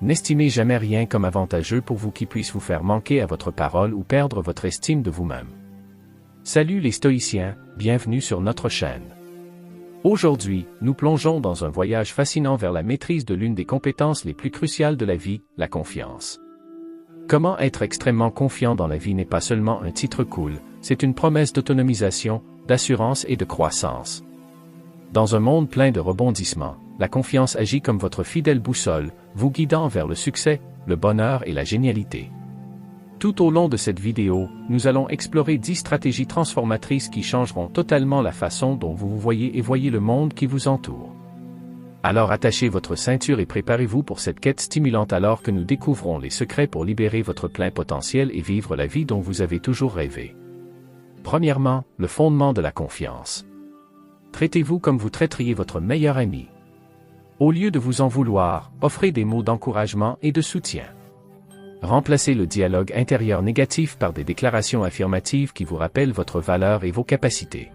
N'estimez jamais rien comme avantageux pour vous qui puisse vous faire manquer à votre parole ou perdre votre estime de vous-même. Salut les stoïciens, bienvenue sur notre chaîne. Aujourd'hui, nous plongeons dans un voyage fascinant vers la maîtrise de l'une des compétences les plus cruciales de la vie, la confiance. Comment être extrêmement confiant dans la vie n'est pas seulement un titre cool, c'est une promesse d'autonomisation, d'assurance et de croissance. Dans un monde plein de rebondissements, la confiance agit comme votre fidèle boussole, vous guidant vers le succès, le bonheur et la génialité. Tout au long de cette vidéo, nous allons explorer 10 stratégies transformatrices qui changeront totalement la façon dont vous vous voyez et voyez le monde qui vous entoure. Alors attachez votre ceinture et préparez-vous pour cette quête stimulante alors que nous découvrons les secrets pour libérer votre plein potentiel et vivre la vie dont vous avez toujours rêvé. Premièrement, le fondement de la confiance. Traitez-vous comme vous traiteriez votre meilleur ami. Au lieu de vous en vouloir, offrez des mots d'encouragement et de soutien. Remplacez le dialogue intérieur négatif par des déclarations affirmatives qui vous rappellent votre valeur et vos capacités.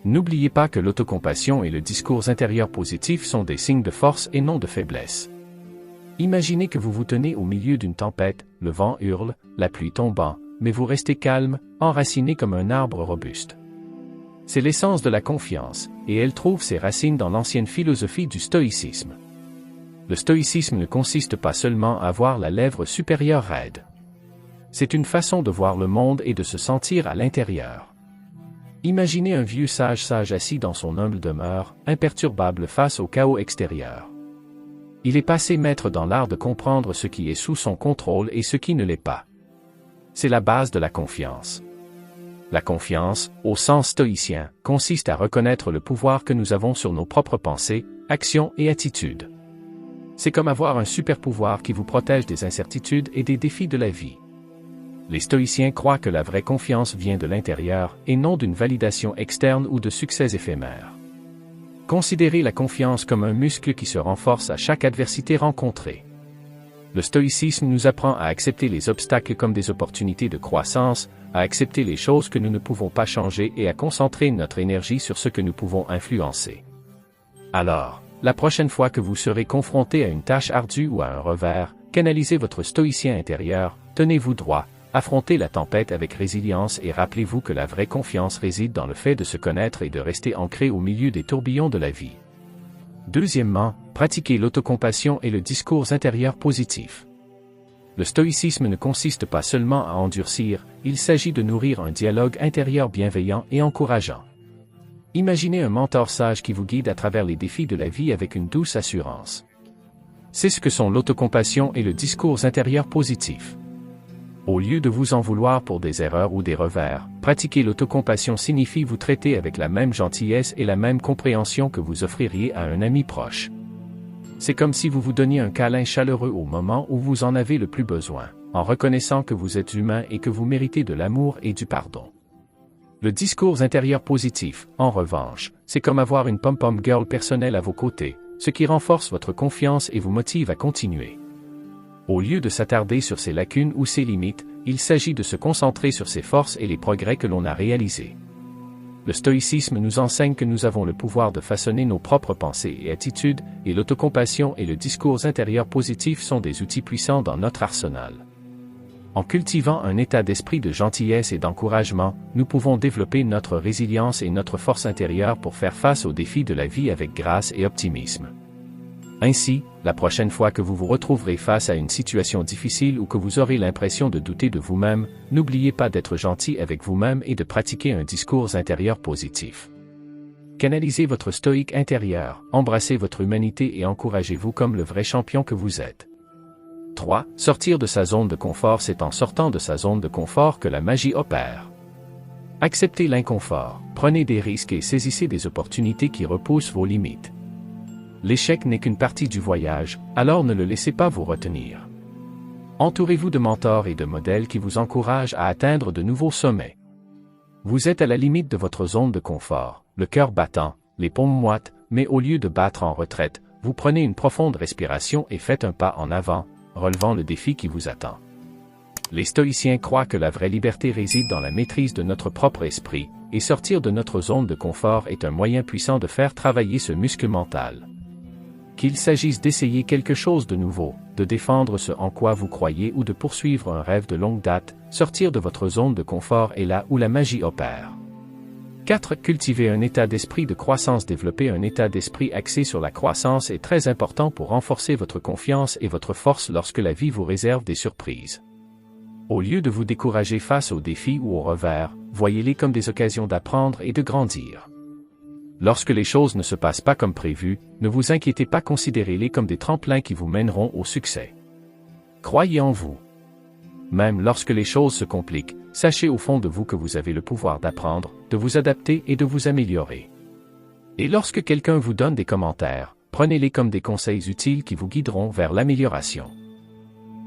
N'oubliez pas que l'autocompassion et le discours intérieur positif sont des signes de force et non de faiblesse. Imaginez que vous vous tenez au milieu d'une tempête, le vent hurle, la pluie tombant, mais vous restez calme, enraciné comme un arbre robuste. C'est l'essence de la confiance, et elle trouve ses racines dans l'ancienne philosophie du stoïcisme. Le stoïcisme ne consiste pas seulement à avoir la lèvre supérieure raide. C'est une façon de voir le monde et de se sentir à l'intérieur. Imaginez un vieux sage assis dans son humble demeure, imperturbable face au chaos extérieur. Il est passé maître dans l'art de comprendre ce qui est sous son contrôle et ce qui ne l'est pas. C'est la base de la confiance. La confiance, au sens stoïcien, consiste à reconnaître le pouvoir que nous avons sur nos propres pensées, actions et attitudes. C'est comme avoir un super pouvoir qui vous protège des incertitudes et des défis de la vie. Les stoïciens croient que la vraie confiance vient de l'intérieur et non d'une validation externe ou de succès éphémères. Considérez la confiance comme un muscle qui se renforce à chaque adversité rencontrée. Le stoïcisme nous apprend à accepter les obstacles comme des opportunités de croissance, à accepter les choses que nous ne pouvons pas changer et à concentrer notre énergie sur ce que nous pouvons influencer. Alors, la prochaine fois que vous serez confronté à une tâche ardue ou à un revers, canalisez votre stoïcien intérieur, tenez-vous droit, affrontez la tempête avec résilience et rappelez-vous que la vraie confiance réside dans le fait de se connaître et de rester ancré au milieu des tourbillons de la vie. Deuxièmement, pratiquez l'autocompassion et le discours intérieur positif. Le stoïcisme ne consiste pas seulement à endurcir, il s'agit de nourrir un dialogue intérieur bienveillant et encourageant. Imaginez un mentor sage qui vous guide à travers les défis de la vie avec une douce assurance. C'est ce que sont l'autocompassion et le discours intérieur positif. Au lieu de vous en vouloir pour des erreurs ou des revers, pratiquer l'autocompassion signifie vous traiter avec la même gentillesse et la même compréhension que vous offririez à un ami proche. C'est comme si vous vous donniez un câlin chaleureux au moment où vous en avez le plus besoin, en reconnaissant que vous êtes humain et que vous méritez de l'amour et du pardon. Le discours intérieur positif, en revanche, c'est comme avoir une pom-pom girl personnelle à vos côtés, ce qui renforce votre confiance et vous motive à continuer. Au lieu de s'attarder sur ses lacunes ou ses limites, il s'agit de se concentrer sur ses forces et les progrès que l'on a réalisés. Le stoïcisme nous enseigne que nous avons le pouvoir de façonner nos propres pensées et attitudes, et l'autocompassion et le discours intérieur positif sont des outils puissants dans notre arsenal. En cultivant un état d'esprit de gentillesse et d'encouragement, nous pouvons développer notre résilience et notre force intérieure pour faire face aux défis de la vie avec grâce et optimisme. Ainsi, la prochaine fois que vous vous retrouverez face à une situation difficile ou que vous aurez l'impression de douter de vous-même, n'oubliez pas d'être gentil avec vous-même et de pratiquer un discours intérieur positif. Canalisez votre stoïque intérieur, embrassez votre humanité et encouragez-vous comme le vrai champion que vous êtes. 3. Sortir de sa zone de confort. C'est en sortant de sa zone de confort que la magie opère. Acceptez l'inconfort, prenez des risques et saisissez des opportunités qui repoussent vos limites. L'échec n'est qu'une partie du voyage, alors ne le laissez pas vous retenir. Entourez-vous de mentors et de modèles qui vous encouragent à atteindre de nouveaux sommets. Vous êtes à la limite de votre zone de confort, le cœur battant, les paumes moites, mais au lieu de battre en retraite, vous prenez une profonde respiration et faites un pas en avant, relevant le défi qui vous attend. Les stoïciens croient que la vraie liberté réside dans la maîtrise de notre propre esprit, et sortir de notre zone de confort est un moyen puissant de faire travailler ce muscle mental. Qu'il s'agisse d'essayer quelque chose de nouveau, de défendre ce en quoi vous croyez ou de poursuivre un rêve de longue date. Sortir de votre zone de confort est là où la magie opère. 4. Cultiver un état d'esprit de croissance. Développer un état d'esprit axé sur la croissance est très important pour renforcer votre confiance et votre force lorsque la vie vous réserve des surprises. Au lieu de vous décourager face aux défis ou aux revers, voyez-les comme des occasions d'apprendre et de grandir. Lorsque les choses ne se passent pas comme prévu, ne vous inquiétez pas, considérez-les comme des tremplins qui vous mèneront au succès. Croyez en vous. Même lorsque les choses se compliquent, sachez au fond de vous que vous avez le pouvoir d'apprendre, de vous adapter et de vous améliorer. Et lorsque quelqu'un vous donne des commentaires, prenez-les comme des conseils utiles qui vous guideront vers l'amélioration.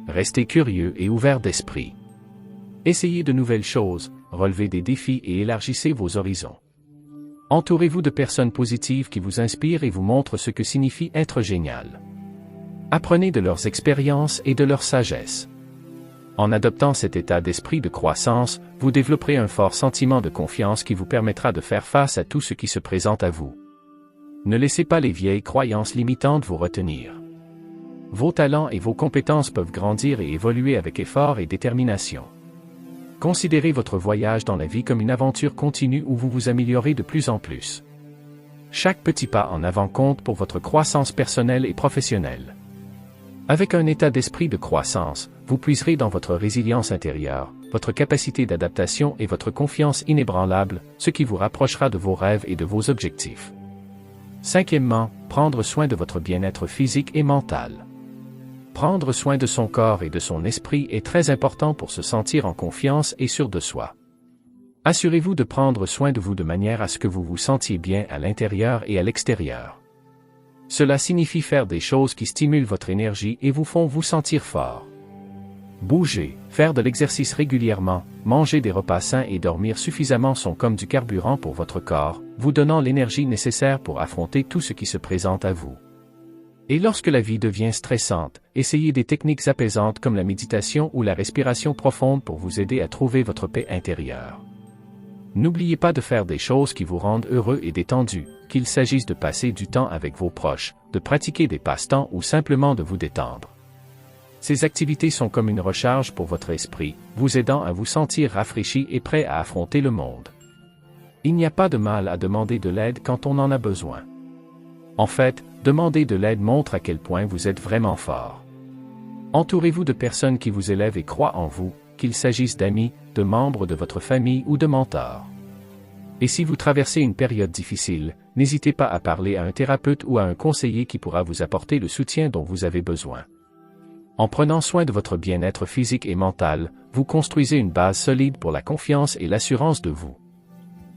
Restez curieux et ouvert d'esprit. Essayez de nouvelles choses, relevez des défis et élargissez vos horizons. Entourez-vous de personnes positives qui vous inspirent et vous montrent ce que signifie être génial. Apprenez de leurs expériences et de leur sagesse. En adoptant cet état d'esprit de croissance, vous développerez un fort sentiment de confiance qui vous permettra de faire face à tout ce qui se présente à vous. Ne laissez pas les vieilles croyances limitantes vous retenir. Vos talents et vos compétences peuvent grandir et évoluer avec effort et détermination. Considérez votre voyage dans la vie comme une aventure continue où vous vous améliorez de plus en plus. Chaque petit pas en avant compte pour votre croissance personnelle et professionnelle. Avec un état d'esprit de croissance, vous puiserez dans votre résilience intérieure, votre capacité d'adaptation et votre confiance inébranlable, ce qui vous rapprochera de vos rêves et de vos objectifs. 5. Prendre soin de votre bien-être physique et mental. Prendre soin de son corps et de son esprit est très important pour se sentir en confiance et sûr de soi. Assurez-vous de prendre soin de vous de manière à ce que vous vous sentiez bien à l'intérieur et à l'extérieur. Cela signifie faire des choses qui stimulent votre énergie et vous font vous sentir fort. Bouger, faire de l'exercice régulièrement, manger des repas sains et dormir suffisamment sont comme du carburant pour votre corps, vous donnant l'énergie nécessaire pour affronter tout ce qui se présente à vous. Et lorsque la vie devient stressante, essayez des techniques apaisantes comme la méditation ou la respiration profonde pour vous aider à trouver votre paix intérieure. N'oubliez pas de faire des choses qui vous rendent heureux et détendus, qu'il s'agisse de passer du temps avec vos proches, de pratiquer des passe-temps ou simplement de vous détendre. Ces activités sont comme une recharge pour votre esprit, vous aidant à vous sentir rafraîchi et prêt à affronter le monde. Il n'y a pas de mal à demander de l'aide quand on en a besoin. En fait, demander de l'aide montre à quel point vous êtes vraiment fort. Entourez-vous de personnes qui vous élèvent et croient en vous, qu'il s'agisse d'amis, de membres de votre famille ou de mentors. Et si vous traversez une période difficile, n'hésitez pas à parler à un thérapeute ou à un conseiller qui pourra vous apporter le soutien dont vous avez besoin. En prenant soin de votre bien-être physique et mental, vous construisez une base solide pour la confiance et l'assurance de vous.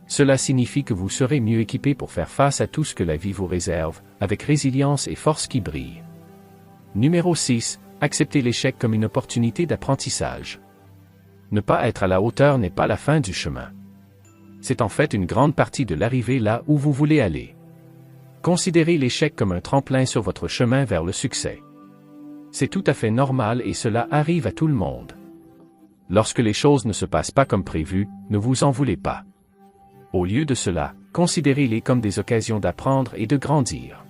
Cela signifie que vous serez mieux équipé pour faire face à tout ce que la vie vous réserve, avec résilience et force qui brillent. Numéro 6. Acceptez l'échec comme une opportunité d'apprentissage. Ne pas être à la hauteur n'est pas la fin du chemin. C'est en fait une grande partie de l'arrivée là où vous voulez aller. Considérez l'échec comme un tremplin sur votre chemin vers le succès. C'est tout à fait normal et cela arrive à tout le monde. Lorsque les choses ne se passent pas comme prévu, ne vous en voulez pas. Au lieu de cela, considérez-les comme des occasions d'apprendre et de grandir.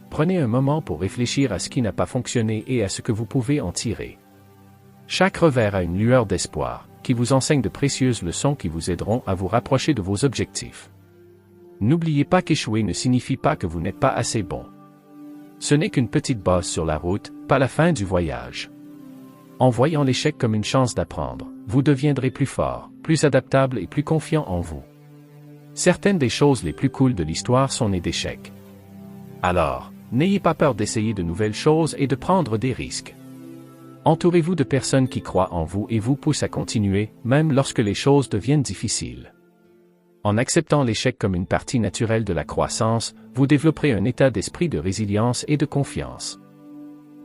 Prenez un moment pour réfléchir à ce qui n'a pas fonctionné et à ce que vous pouvez en tirer. Chaque revers a une lueur d'espoir, qui vous enseigne de précieuses leçons qui vous aideront à vous rapprocher de vos objectifs. N'oubliez pas qu'échouer ne signifie pas que vous n'êtes pas assez bon. Ce n'est qu'une petite bosse sur la route, pas la fin du voyage. En voyant l'échec comme une chance d'apprendre, vous deviendrez plus fort, plus adaptable et plus confiant en vous. Certaines des choses les plus cool de l'histoire sont nées d'échecs. Alors, n'ayez pas peur d'essayer de nouvelles choses et de prendre des risques. Entourez-vous de personnes qui croient en vous et vous poussent à continuer, même lorsque les choses deviennent difficiles. En acceptant l'échec comme une partie naturelle de la croissance, vous développerez un état d'esprit de résilience et de confiance.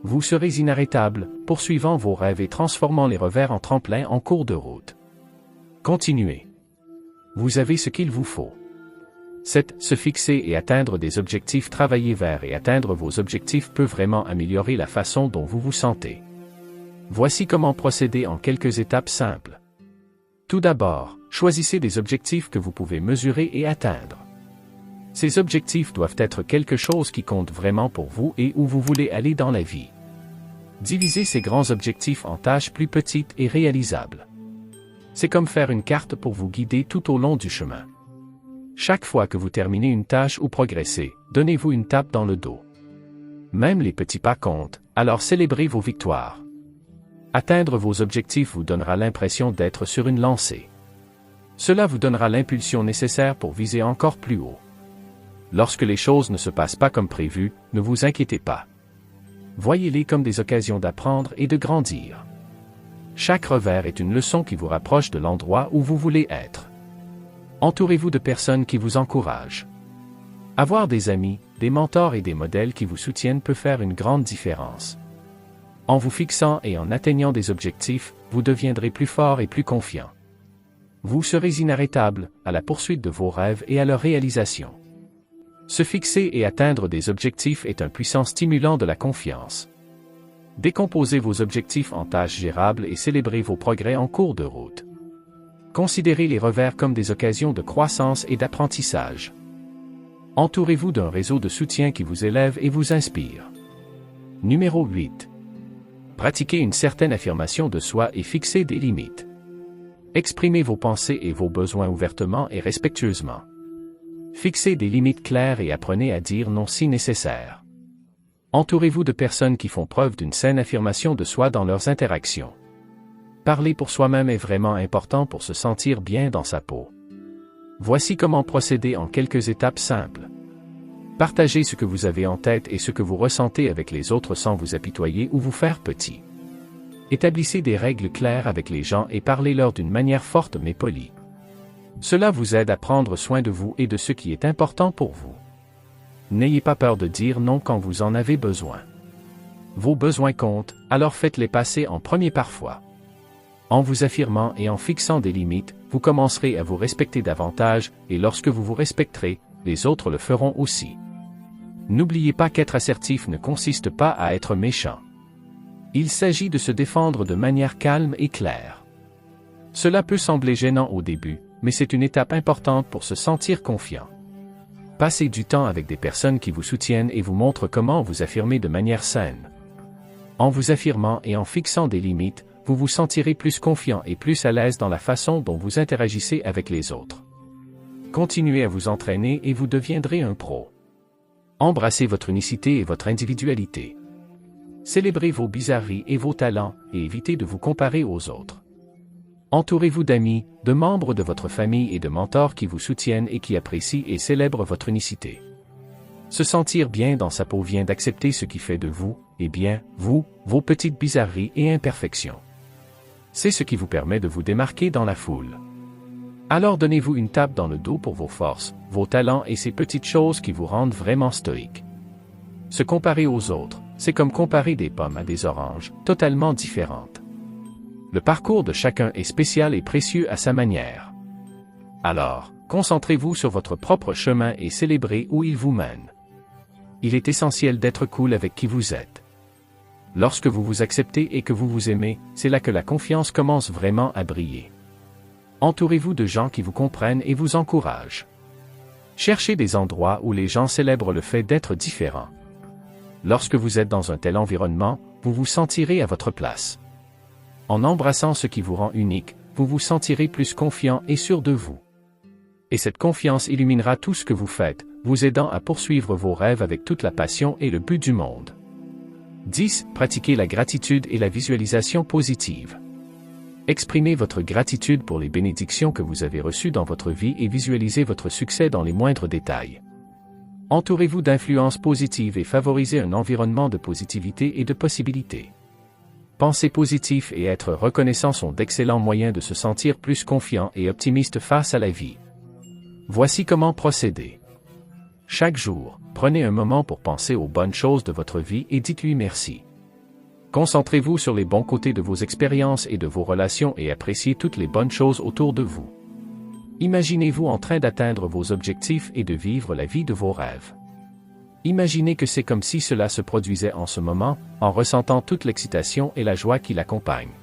Vous serez inarrêtable, poursuivant vos rêves et transformant les revers en tremplin en cours de route. Continuez. Vous avez ce qu'il vous faut. 7. Se fixer et atteindre des objectifs. Travailler vers et atteindre vos objectifs peut vraiment améliorer la façon dont vous vous sentez. Voici comment procéder en quelques étapes simples. Tout d'abord, choisissez des objectifs que vous pouvez mesurer et atteindre. Ces objectifs doivent être quelque chose qui compte vraiment pour vous et où vous voulez aller dans la vie. Divisez ces grands objectifs en tâches plus petites et réalisables. C'est comme faire une carte pour vous guider tout au long du chemin. Chaque fois que vous terminez une tâche ou progressez, donnez-vous une tape dans le dos. Même les petits pas comptent, alors célébrez vos victoires. Atteindre vos objectifs vous donnera l'impression d'être sur une lancée. Cela vous donnera l'impulsion nécessaire pour viser encore plus haut. Lorsque les choses ne se passent pas comme prévu, ne vous inquiétez pas. Voyez-les comme des occasions d'apprendre et de grandir. Chaque revers est une leçon qui vous rapproche de l'endroit où vous voulez être. Entourez-vous de personnes qui vous encouragent. Avoir des amis, des mentors et des modèles qui vous soutiennent peut faire une grande différence. En vous fixant et en atteignant des objectifs, vous deviendrez plus fort et plus confiant. Vous serez inarrêtable à la poursuite de vos rêves et à leur réalisation. Se fixer et atteindre des objectifs est un puissant stimulant de la confiance. Décomposez vos objectifs en tâches gérables et célébrez vos progrès en cours de route. Considérez les revers comme des occasions de croissance et d'apprentissage. Entourez-vous d'un réseau de soutien qui vous élève et vous inspire. Numéro 8. Pratiquez une certaine affirmation de soi et fixez des limites. Exprimez vos pensées et vos besoins ouvertement et respectueusement. Fixez des limites claires et apprenez à dire non si nécessaire. Entourez-vous de personnes qui font preuve d'une saine affirmation de soi dans leurs interactions. Parler pour soi-même est vraiment important pour se sentir bien dans sa peau. Voici comment procéder en quelques étapes simples. Partagez ce que vous avez en tête et ce que vous ressentez avec les autres sans vous apitoyer ou vous faire petit. Établissez des règles claires avec les gens et parlez-leur d'une manière forte mais polie. Cela vous aide à prendre soin de vous et de ce qui est important pour vous. N'ayez pas peur de dire non quand vous en avez besoin. Vos besoins comptent, alors faites-les passer en premier parfois. En vous affirmant et en fixant des limites, vous commencerez à vous respecter davantage, et lorsque vous vous respecterez, les autres le feront aussi. N'oubliez pas qu'être assertif ne consiste pas à être méchant. Il s'agit de se défendre de manière calme et claire. Cela peut sembler gênant au début, mais c'est une étape importante pour se sentir confiant. Passez du temps avec des personnes qui vous soutiennent et vous montrent comment vous affirmer de manière saine. En vous affirmant et en fixant des limites, vous vous sentirez plus confiant et plus à l'aise dans la façon dont vous interagissez avec les autres. Continuez à vous entraîner et vous deviendrez un pro. Embrassez votre unicité et votre individualité. Célébrez vos bizarreries et vos talents, et évitez de vous comparer aux autres. Entourez-vous d'amis, de membres de votre famille et de mentors qui vous soutiennent et qui apprécient et célèbrent votre unicité. Se sentir bien dans sa peau vient d'accepter ce qui fait de vous, et bien, vous, vos petites bizarreries et imperfections. C'est ce qui vous permet de vous démarquer dans la foule. Alors donnez-vous une tape dans le dos pour vos forces, vos talents et ces petites choses qui vous rendent vraiment stoïque. Se comparer aux autres, c'est comme comparer des pommes à des oranges, totalement différentes. Le parcours de chacun est spécial et précieux à sa manière. Alors, concentrez-vous sur votre propre chemin et célébrez où il vous mène. Il est essentiel d'être cool avec qui vous êtes. Lorsque vous vous acceptez et que vous vous aimez, c'est là que la confiance commence vraiment à briller. Entourez-vous de gens qui vous comprennent et vous encouragent. Cherchez des endroits où les gens célèbrent le fait d'être différent. Lorsque vous êtes dans un tel environnement, vous vous sentirez à votre place. En embrassant ce qui vous rend unique, vous vous sentirez plus confiant et sûr de vous. Et cette confiance illuminera tout ce que vous faites, vous aidant à poursuivre vos rêves avec toute la passion et le but du monde. 10. Pratiquez la gratitude et la visualisation positive. Exprimez votre gratitude pour les bénédictions que vous avez reçues dans votre vie et visualisez votre succès dans les moindres détails. Entourez-vous d'influences positives et favorisez un environnement de positivité et de possibilités. Penser positif et être reconnaissant sont d'excellents moyens de se sentir plus confiant et optimiste face à la vie. Voici comment procéder. Chaque jour, prenez un moment pour penser aux bonnes choses de votre vie et dites-lui merci. Concentrez-vous sur les bons côtés de vos expériences et de vos relations et appréciez toutes les bonnes choses autour de vous. Imaginez-vous en train d'atteindre vos objectifs et de vivre la vie de vos rêves. Imaginez que c'est comme si cela se produisait en ce moment, en ressentant toute l'excitation et la joie qui l'accompagnent.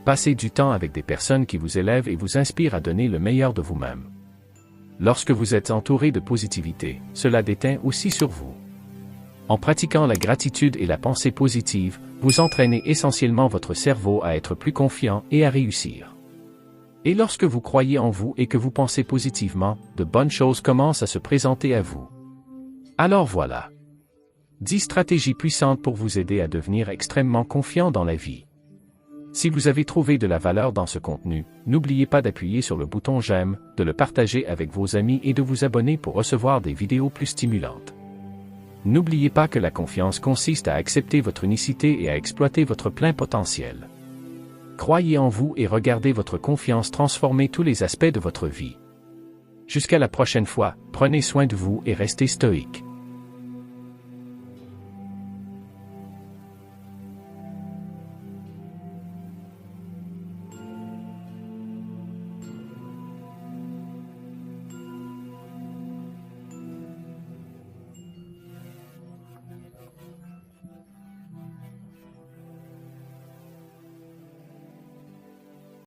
Passez du temps avec des personnes qui vous élèvent et vous inspirent à donner le meilleur de vous-même. Lorsque vous êtes entouré de positivité, cela déteint aussi sur vous. En pratiquant la gratitude et la pensée positive, vous entraînez essentiellement votre cerveau à être plus confiant et à réussir. Et lorsque vous croyez en vous et que vous pensez positivement, de bonnes choses commencent à se présenter à vous. Alors voilà. 10 stratégies puissantes pour vous aider à devenir extrêmement confiant dans la vie. Si vous avez trouvé de la valeur dans ce contenu, n'oubliez pas d'appuyer sur le bouton j'aime, de le partager avec vos amis et de vous abonner pour recevoir des vidéos plus stimulantes. N'oubliez pas que la confiance consiste à accepter votre unicité et à exploiter votre plein potentiel. Croyez en vous et regardez votre confiance transformer tous les aspects de votre vie. Jusqu'à la prochaine fois, prenez soin de vous et restez stoïque.